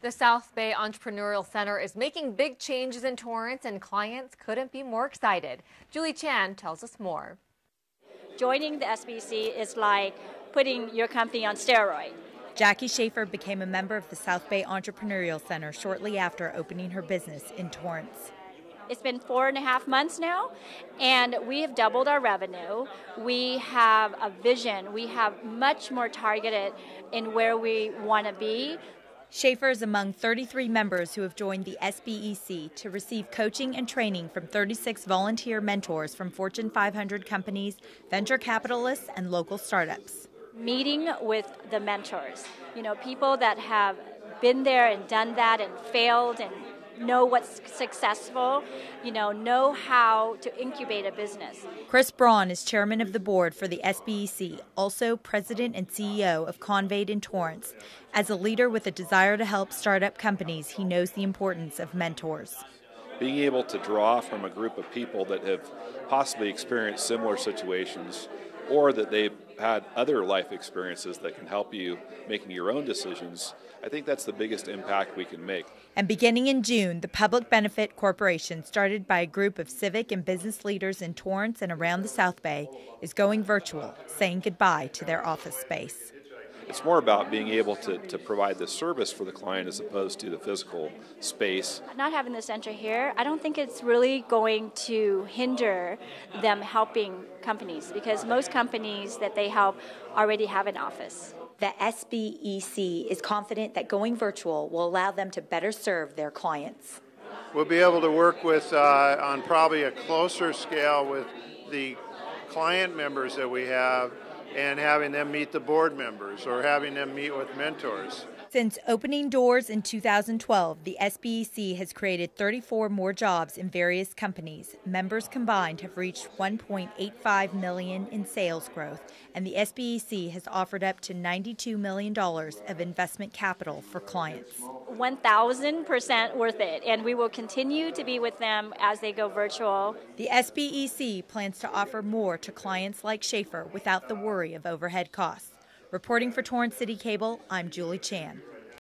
The South Bay Entrepreneurial Center is making big changes in Torrance, and clients couldn't be more excited. Julie Chan tells us more. Joining the SBC is like putting your company on steroid. Jackie Schaefer became a member of the South Bay Entrepreneurial Center shortly after opening her business in Torrance. It's been 4.5 months now, and we have doubled our revenue. We have a vision. We have much more targeted in where we want to be. Schaefer is among 33 members who have joined the SBEC to receive coaching and training from 36 volunteer mentors from Fortune 500 companies, venture capitalists, and local startups. Meeting with the mentors, people that have been there and done that and failed and know what's successful, know how to incubate a business. Chris Braun is chairman of the board for the SBEC, also president and CEO of Convade in Torrance. As a leader with a desire to help startup companies, he knows the importance of mentors. Being able to draw from a group of people that have possibly experienced similar situations, or that they've had other life experiences that can help you making your own decisions, I think that's the biggest impact we can make. And beginning in June, the Public Benefit Corporation, started by a group of civic and business leaders in Torrance and around the South Bay, is going virtual, saying goodbye to their office space. It's more about being able to provide the service for the client as opposed to the physical space. Not having the center here, I don't think it's really going to hinder them helping companies, because most companies that they help already have an office. The SBEC is confident that going virtual will allow them to better serve their clients. We'll be able to work with on probably a closer scale with the client members that we have, and having them meet the board members or having them meet with mentors. Since opening doors in 2012, the SBEC has created 34 more jobs in various companies. Members combined have reached $1.85 million in sales growth, and the SBEC has offered up to $92 million of investment capital for clients. 1,000% worth it, and we will continue to be with them as they go virtual. The SBEC plans to offer more to clients like Schaefer without the worry of overhead costs. Reporting for Torrance City Cable, I'm Julie Chan.